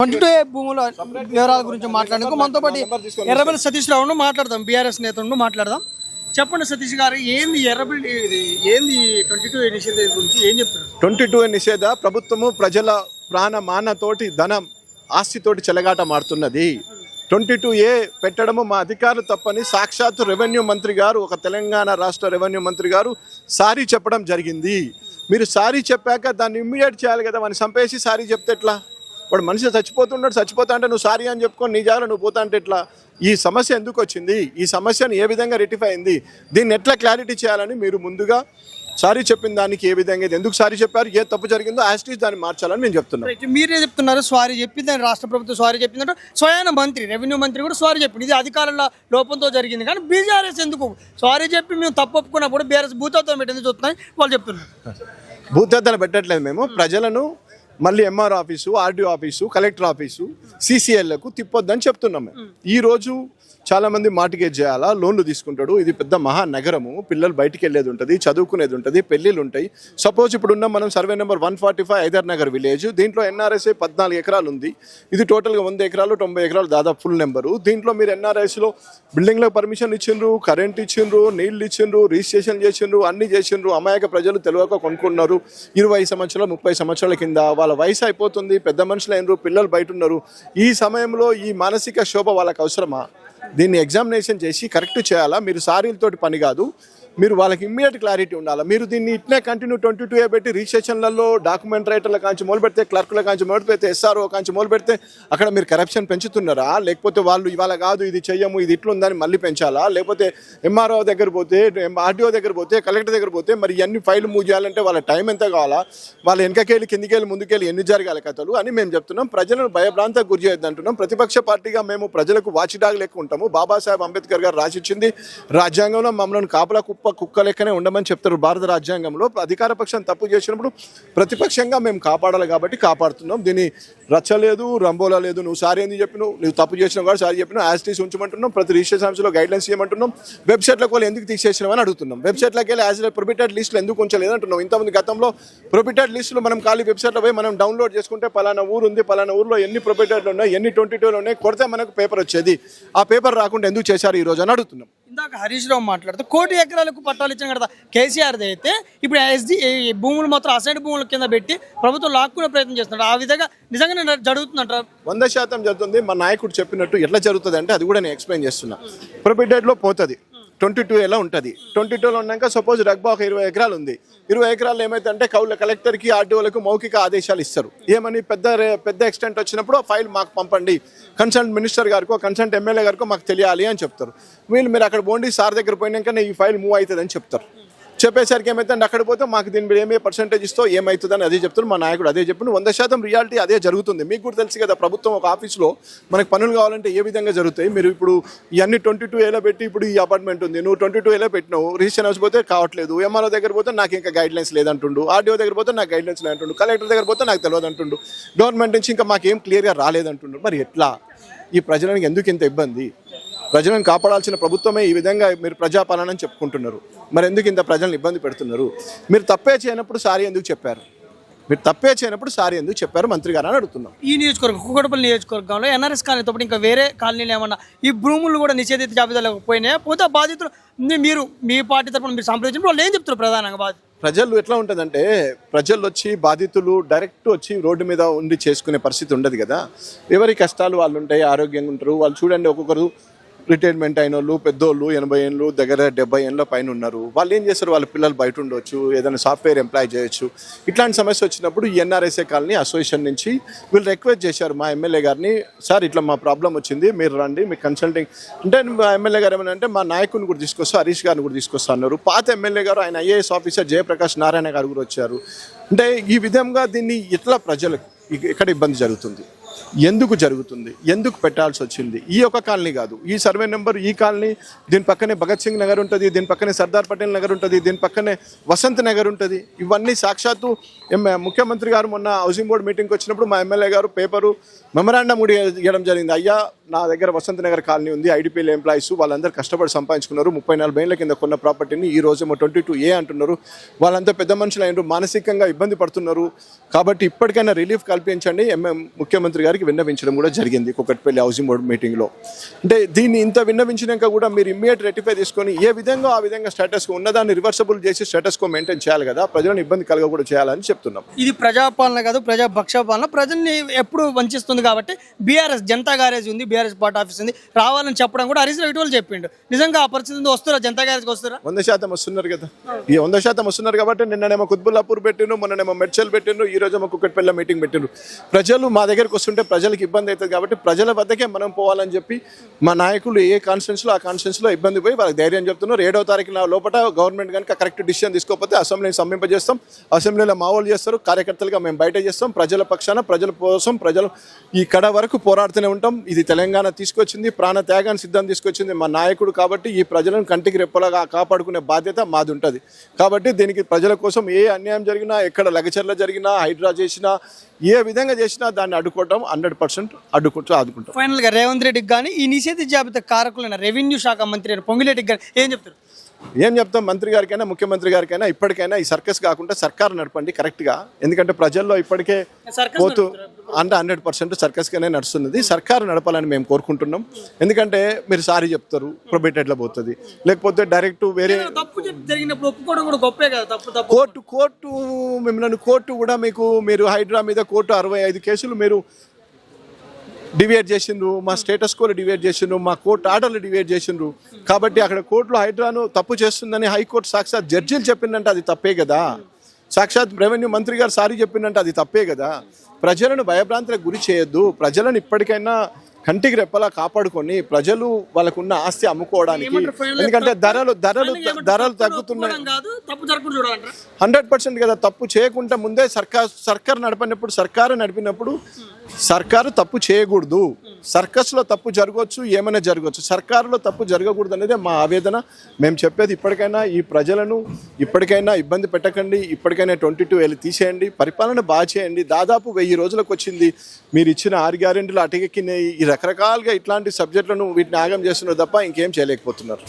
22 భూముల వివరాల గురించి మాట్లాడేందుకు మనతో పాటు ఎర్రబెల్లి సతీష్ రావును మాట్లాడదాం, బీఆర్ఎస్ నేతను మాట్లాడదాం. చెప్పండి సతీష్ గారు, ఏంది ఎర్రబెల్లి, ఏంది 22 నిషేధ గురించి ఏం చెప్తారు? 22 నిషేధ ప్రభుత్వము ప్రజల ప్రాణ మానతోటి ధనం ఆస్తితోటి చెలగాట మారుతున్నది. 22A పెట్టడము మా అధికారులు తప్పని సాక్షాత్తు రెవెన్యూ మంత్రి గారు, ఒక తెలంగాణ రాష్ట్ర రెవెన్యూ మంత్రి గారు సారీ చెప్పడం జరిగింది. మీరు సారీ చెప్పాక దాన్ని ఇమ్మీడియట్ చేయాలి కదా, వాడిని చంపేసి సారీ చెప్తే ఎట్లా? వాడు మనిషి చచ్చిపోతున్నాడు, చచ్చిపోతా అంటే నువ్వు సారీ అని చెప్పుకొని నీ జాగ్రత్త నువ్వు పోతా అంటే ఎట్లా? ఈ సమస్య ఎందుకు వచ్చింది, ఈ సమస్యను ఏ విధంగా రెక్టిఫై అయింది, దీన్ని ఎట్లా క్లారిటీ చేయాలని మీరు ముందుగా సారీ చెప్పిన దానికి ఏ విధంగా ఎందుకు సారీ చెప్పారు, ఏ తప్పు జరిగిందో యాస్టీస్ దాన్ని మార్చాలని నేను చెప్తున్నాను. మీరే చెప్తున్నారు సారీ చెప్పింది, రాష్ట్ర ప్రభుత్వం సారీ చెప్పిందంటే స్వయాన మంత్రి, రెవెన్యూ మంత్రి కూడా సారీ చెప్పింది. ఇది అధికారుల లోపంతో జరిగింది. కానీ బీఆర్ఎస్ ఎందుకు సారీ చెప్పి మేము తప్పు ఒప్పుకున్నప్పుడు బీఆర్ఎస్ భూతత్వం పెట్టింది చూస్తున్నాయి వాళ్ళు చెప్తున్నారు. భూతత్వాలు పెట్టట్లేదు, మేము ప్రజలను మళ్ళీ MR office, RDO office, collector office, సిసిఎల్లకు తిప్పొద్దని చెప్తున్నాం. ఈరోజు చాలామంది మార్టిగేజ్ చేయాలా, లోన్లు తీసుకుంటాడు. ఇది పెద్ద మహానగరము, పిల్లలు బయటికి వెళ్ళేది ఉంటుంది, చదువుకునేది ఉంటుంది, పెళ్ళిళ్ళు ఉంటాయి. సపోజ్ ఇప్పుడు ఉన్న మనం survey number 145 Hyder Nagar village, దీంట్లో ఎన్ఆర్ఎస్ఏ 14 ఎకరాలు ఉంది. ఇది టోటల్గా 100 ఎకరాలు 90 ఎకరాలు దాదాపు ఫుల్ నెంబరు. దీంట్లో మీరు ఎన్ఆర్ఎస్లో బిల్డింగ్లకు పర్మిషన్ ఇచ్చిండ్రు, కరెంట్ ఇచ్చిండ్రు, నీళ్ళు ఇచ్చిండ్రు, రిజిస్ట్రేషన్ చేసిండ్రు, అన్ని చేసిండ్రు. అమాయక ప్రజలు తెలియక కొనుక్కున్నారు. 20 సంవత్సరాలు 30 సంవత్సరాల కింద వాళ్ళ వయసు అయిపోతుంది, పెద్ద మనుషులు అయినరు, పిల్లలు బయట ఉన్నారు. ఈ సమయంలో ఈ మానసిక శోభ వాళ్ళకి అవసరమా? దీన్ని ఎగ్జామినేషన్ చేసి కరెక్ట్ చేయాలా? మీరు సారీలతోటి పని కాదు, మీరు వాళ్ళకి ఇమ్మీడియట్ క్లారిటీ ఉండాలి. మీరు దీన్ని ఇట్నే కంటిన్యూ 22A పెట్టి రిజిస్ట్రేషన్లలో డాక్యుమెంట్ రైటర్ల కాంచి మొదలు పెడితే, క్లర్కుల కాంచి మొదలు పెడితే, ఎస్ఆర్ఓ కాంచి మొదలు పెడితే అక్కడ మీరు కరప్షన్ పెంచుతున్నారా? లేకపోతే వాళ్ళు ఇవాళ కాదు ఇది చెయ్యము ఇది ఇట్లుందని మళ్ళీ పెంచాలా? లేకపోతే ఎంఆర్ఓ దగ్గర పోతే, ఆర్డీఓ దగ్గర పోతే, కలెక్టర్ దగ్గర పోతే మరి ఇవన్నీ ఫైల్ మూవ్ చేయాలంటే వాళ్ళ టైం ఎంత కావాలా? వాళ్ళ వెనకకెళ్ళి కిందికెళ్ళి ముందుకెళ్ళి ఎన్ని జరగాలి కథలు అని మేము చెప్తున్నాం. ప్రజలను భయభ్రాంతకు గురి చేయొద్దు అంటున్నాం. ప్రతిపక్ష పార్టీగా మేము ప్రజలకు వాచిడాగ్ లెక్క ఉంటాము. బాబాసాహెబ్ అంబేద్కర్ గారు రాసిచ్చింది రాజ్యాంగంలో మమ్మల్ని కాపలా కుక్క లెక్కనే ఉండమని చెప్తారు. భారత రాజ్యాంగంలో అధికార పక్షం తప్పు చేసినప్పుడు ప్రతిపక్షంగా మేము కాపాడాలి కాబట్టి కాపాడుతున్నాం. దీన్ని రచ్చలేదు, రంబోలా లేదు. నువ్వు సారీ ఎందుకు చెప్పినావు, నువ్వు తప్పు చేసినావు కూడా సారీ చెప్పినావు, యాజిటీస్ ఉంచమంటున్నాం. ప్రతి రిజిస్ట్రేషన్ ఆఫీస్లో గైడ్లైన్స్ చేయమంటున్నాం. వెబ్సైట్లకు వాళ్ళు ఎందుకు తీసేసినామని అడుగుతున్నాం. వెబ్సైట్లోకి వెళ్ళి యాజ్ ప్రొబిటెడ్ లిస్టులు ఎందుకు ఉంచలేదు అంటున్నాం. ఇంతమంది గతంలో ప్రొబిటెడ్ లిస్టులు మనం ఖాళీ వెబ్సైట్లో పోయి మనం డౌన్లోడ్ చేసుకుంటే పలానా ఊరు ఉంది, పలానా ఊర్లో ఎన్ని ప్రొబిటెడ్లు ఉన్నాయి, ఎన్ని 22 ఉన్నాయి, కొడితే మనకు పేపర్ వచ్చేది. ఆ పేపర్ రాకుండా ఎందుకు చేశారు ఈ రోజు అని అడుగుతున్నాం. ఇందాక హరీష్ రావు మాట్లాడుతూ 1 కోటి ఎకరాలకు పట్టాలు ఇచ్చాం కదా కేసీఆర్ది, అయితే ఇప్పుడు ఎస్డి భూములు మాత్రం అసైడ్ భూముల కింద పెట్టి ప్రభుత్వం లాక్కునే ప్రయత్నం చేస్తున్నారు. ఆ విధంగా నిజంగా జరుగుతుందంటారు? 100% జరుగుతుంది. మా నాయకుడు చెప్పినట్టు ఎట్లా జరుగుతుంది అంటే అది కూడా నేను ఎక్స్ప్లెయిన్ చేస్తున్నా. ప్రొబిటెడ్లో పోతుంది 22A ఉంటుంది. 22లో ఉన్నాక సపోజ్ రగ్బా ఒక 20 ఎకరాలు ఉంది. 20 ఎకరాలు ఏమైతే కౌల కలెక్టర్కి, ఆర్డీఓలకు మౌఖిక ఆదేశాలు ఇస్తారు. ఏమని పెద్ద ఎక్స్టెంట్ వచ్చినప్పుడు ఆ ఫైల్ మాకు పంపండి, కన్సర్న్ మినిస్టర్ గారికో కన్సర్న్ ఎమ్మెల్యే గారికో మాకు తెలియాలి అని చెప్తారు. వీళ్ళు మీరు అక్కడ పోండి, సార్ దగ్గర పోయినాకనే ఈ ఫైల్ మూవ్ అవుతుంది అని చెప్తారు. చెప్పేసరికి ఏమైతే అక్కడ పోతే మాకు దీని మీద ఏమే పర్సెంటేజ్ ఇస్తో ఏమవుతుందని అదే చెప్తారు. మా నాయకుడు అదే చెప్పిన 100% రియాలిటీ అదే జరుగుతుంది. మీకు కూడా తెలుసు కదా, ప్రభుత్వం ఒక ఆఫీస్లో మనకు పనులు కావాలంటే ఏ విధంగా జరుగుతాయి. మీరు ఇప్పుడు ఇవన్నీ 22Aలో పెట్టి ఇప్పుడు ఈ అపార్ట్మెంట్ ఉంది, నువ్వు 22Aలో పెట్టినావు, రిజిస్ట్రేషన్ హౌస్ పోతే కావట్లేదు, ఎంఆర్ఓ దగ్గర పోతే నాకు ఇంకా గైడ్ లైన్స్ లేదంటుండు, ఆర్డీఓ దగ్గర పోతే నాకు గైడ్ లైన్స్ లేదంటుండు, కలెక్టర్ దగ్గర పోతే నాకు తెలియదు అంటుండు, గవర్నమెంట్ నుంచి ఇంకా మాకేం క్లియర్గా రాలేదంటుండు. మరి ఎట్లా? ఈ ప్రజలకు ఎందుకు ఇంత ఇబ్బంది? ప్రజలను కాపాడాల్సిన ప్రభుత్వమే ఈ విధంగా మీరు ప్రజాపాలన అని చెప్పుకుంటున్నారు. మరి ఎందుకు ఇంత ప్రజలను ఇబ్బంది పెడుతున్నారు? మీరు తప్పే చేయనప్పుడు సారీ ఎందుకు చెప్పారు? మీరు తప్పే చేయనప్పుడు సారీ ఎందుకు చెప్పారు మంత్రి గారు అని అడుగుతున్నాం. ఈ నియోజకవర్గం కూకట్పల్లి నియోజకవర్గంలో ఎన్ఆర్ఎస్ కాలనీతో పాటు ఇంకా వేరే కాలనీలు ఏమన్నా ఈ భూములు కూడా నిషేధిత జాబితాలోకి పోయినాయా? పోతే ఆ బాధితులు మీరు మీ పార్టీ తరఫున మీరు సంప్రదించినప్పుడు వాళ్ళు ఏం చెప్తారు? ప్రధానంగా ప్రజలు ఎట్లా ఉంటుందంటే, ప్రజలు వచ్చి బాధితులు డైరెక్ట్ వచ్చి రోడ్డు మీద ఉండి చేసుకునే పరిస్థితి ఉండదు కదా. ఎవరి కష్టాలు వాళ్ళు ఉంటాయి, ఆరోగ్యంగా ఉంటారు. వాళ్ళు చూడండి, ఒక్కొక్కరు రిటైర్మెంట్ అయిన వాళ్ళు, పెద్దోళ్ళు 80 ఏళ్ళు దగ్గర 70 ఏళ్ళ పైన ఉన్నారు. వాళ్ళు ఏం చేస్తారు, వాళ్ళ పిల్లలు బయట ఉండొచ్చు, ఏదైనా సాఫ్ట్వేర్ ఎంప్లాయ్ చేయొచ్చు. ఇట్లాంటి సమస్య వచ్చినప్పుడు ఈ ఎన్ఆర్ఎస్ఏ కాలనీ అసోసియేషన్ నుంచి వీళ్ళు రిక్వెస్ట్ చేశారు మా ఎమ్మెల్యే గారిని, సార్ ఇట్లా మా ప్రాబ్లం వచ్చింది, మీరు రండి, మీ కన్సల్టింగ్ అంటే మా ఎమ్మెల్యే గారు ఏమన్నా మా నాయకుని కూడా తీసుకొస్తా, హరీష్ గారిని కూడా తీసుకొస్తా అన్నారు. పాత ఎమ్మెల్యే గారు, ఆయన ఐఏఎస్ ఆఫీసర్ జయప్రకాష్ నారాయణ గారు కూడా వచ్చారు. అంటే ఈ విధంగా దీన్ని ఇట్లా ప్రజలకు ఎక్కడ ఇబ్బంది జరుగుతుంది, ఎందుకు జరుగుతుంది, ఎందుకు పెట్టాల్సి వచ్చింది? ఈ ఒక కాలనీ కాదు, ఈ సర్వే నెంబర్, ఈ కాలనీ, దీని పక్కనే భగత్ సింగ్ నగర్ ఉంటుంది, దీని పక్కనే సర్దార్ పటేల్ నగర్ ఉంటుంది, దీని పక్కనే వసంత్ నగర్ ఉంటుంది. ఇవన్నీ సాక్షాత్తు ముఖ్యమంత్రి గారు మొన్న హౌసింగ్ బోర్డు మీటింగ్కి వచ్చినప్పుడు మా ఎమ్మెల్యే గారు పేపరు మెమరాండం కూడా ఇవ్వడం జరిగింది. అయ్యా నా దగ్గర వసంత నగర్ కాలనీ ఉంది, ఐడిపిఎల్ ఎంప్లాయీస్ వాళ్ళందరూ కష్టపడి సంపాదించుకున్నారు. 30-40 ఏళ్ల కింద కొన్న ప్రాపర్టీని ఈ రోజేమో 22A అంటున్నారు. వాళ్ళంతా పెద్ద మనుషులు అయినారు, మానసికంగా ఇబ్బంది పడుతున్నారు. కాబట్టి ఇప్పటికైనా రిలీఫ్ కల్పించండి. ముఖ్యమంత్రి గారికి విన్నవించడం కూడా జరిగింది కుకట్పల్లి హౌసింగ్ బోర్డు మీటింగ్లో. అంటే దీన్ని ఇంత విన్నవించినాక కూడా మీరు ఇమ్మీడియట్ రెటిఫై తీసుకొని ఏ విధంగా ఆ విధంగా స్టేటస్ కో ఉన్నదాన్ని రివర్సబుల్ చేసి స్టేటస్ కో మెయింటైన్ చేయాలి కదా, ప్రజలను ఇబ్బంది కలగకూడదు చేయాలని చెప్తున్నాం. ఇది ప్రజాపాలన కాదు, ప్రజాపక్షపాలన. ప్రజల్ని ఎప్పుడు వంచిస్తుంది కాబట్టి బీఆర్ఎస్ జనతా గ్యారేజ్ ఉంది, బీఆర్ఎస్ పార్టీ ఆఫీస్ ఉంది, రావాలని చెప్పడం కూడా హరీష్ రావు ఇటీవల చెప్పిండు. నిజంగా ఆ పరిస్థితి వస్తారా? జనతా గ్యారేజ్కి వస్తారా? 100% వస్తున్నారు కదా. ఈ 100% వస్తున్నారు కాబట్టి నిన్ననేమో కుత్బుల్లాపూర్ పెట్టిండ్రు, మొన్ననేమో మెడ్చల్ పెట్టిండ్రు, ఈ రోజేమో కుక్కట్పల్లి మీటింగ్ పెట్టిండ్రు. ప్రజలు మా దగ్గరకు వస్తుంటే ప్రజలకు ఇబ్బంది అవుతుంది కాబట్టి ప్రజల వద్దకే మనం పోవాలని చెప్పి మా నాయకులు ఏ కాన్స్టిట్యూన్సీలో ఆ కాన్స్టిట్యూన్సీలో ఇబ్బంది పోయి వాళ్ళకి ధైర్యం చెప్తున్నారు. 7వ తారీఖున లోపల గవర్నమెంట్ కనుక కరెక్ట్ డిసిషన్ తీసుకోకపోతే అసెంబ్లీని సంపింపజేస్తాం, అసెంబ్లీలో మావోలు చేస్తారు, కార్యకర్తలుగా మేము బయట చేస్తాం. ప్రజల పక్షాన, ప్రజల కోసం, ప్రజలు ఈ కడ వరకు పోరాడుతూనే ఉంటాం. ఇది తెలంగాణ తీసుకొచ్చింది, ప్రాణ త్యాగాన్ని సిద్ధం తీసుకొచ్చింది మా నాయకుడు కాబట్టి ఈ ప్రజలను కంటికి రెప్పలాగా కాపాడుకునే బాధ్యత మాది ఉంటుంది. కాబట్టి దీనికి ప్రజల కోసం ఏ అన్యాయం జరిగినా, ఎక్కడ లగచర్ల జరిగినా, హైడ్రా చేసినా, ఏ విధంగా చేసినా దాన్ని అడ్డుకోవడం 100% ఆదుకుంటాం. ఫైనల్ గా రేవంత్ రెడ్డికి కానీ ఈ నిషేధ జాబితా కారకులైన రెవెన్యూ శాఖ మంత్రి అయిన పొంగులేటికి కానీ ఏం చెప్తారు? ఏం చెప్తాం, మంత్రి గారికైనా ముఖ్యమంత్రి గారికైనా ఇప్పటికైనా ఈ సర్కస్ కాకుండా సర్కారు నడపండి కరెక్ట్గా. ఎందుకంటే ప్రజల్లో ఇప్పటికే పోతూ అంటే 100% సర్కస్గానే నడుస్తున్నది. సర్కారు నడపాలని మేము కోరుకుంటున్నాం. ఎందుకంటే మీరు సారీ చెప్తారు, ప్రొబేటెడ్లో పోతుంది, లేకపోతే డైరెక్ట్ వేరే తప్పు జరిగినప్పుడు ఒప్పుకోవడం కూడా గొప్పే కదా. కోర్టు మిమ్మల్ని కోర్టు కూడా మీరు హైడ్రా మీద కోర్టు 65 కేసులు మీరు డివైడ్ చేసిండ్రు, మా స్టేటస్ కోలు డివైడ్ చేసిండ్రు, మా కోర్టు ఆర్డర్లు డివైడ్ చేసిండ్రు. కాబట్టి అక్కడ కోర్టులో హైడ్రాను తప్పు చేస్తుందని హైకోర్టు సాక్షాత్ జడ్జీలు చెప్పిందంటే అది తప్పే కదా. సాక్షాత్ రెవెన్యూ మంత్రి గారు సారీ చెప్పిందంటే అది తప్పే కదా. ప్రజలను భయభ్రాంతులకు గురి చేయొద్దు. ప్రజలను ఇప్పటికైనా కంటికి రెప్పలా కాపాడుకొని ప్రజలు వాళ్ళకున్న ఆస్తి అమ్ముకోవడానికి, ఎందుకంటే ధరలు తగ్గుతున్నాయి. 100% కదా. తప్పు చేయకుండా ముందే సర్కారు నడిపినప్పుడు సర్కారు తప్పు చేయకూడదు. సర్కస్లో తప్పు జరగవచ్చు, ఏమైనా జరగవచ్చు, సర్కారులో తప్పు జరగకూడదు అనేది మా ఆవేదన. మేము చెప్పేది ఇప్పటికైనా ఈ ప్రజలను ఇప్పటికైనా ఇబ్బంది పెట్టకండి. ఇప్పటికైనా 22 తీసేయండి, పరిపాలన బాగా చేయండి. దాదాపు 1000 రోజులకు వచ్చింది. మీరు ఇచ్చిన 6 గ్యారెంటీలు అటకెక్కినాయి. ఈ రకరకాలుగా ఇట్లాంటి సబ్జెక్టులను వీటిని ఆగం చేస్తున్నారు తప్ప ఇంకేం చేయలేకపోతున్నారు.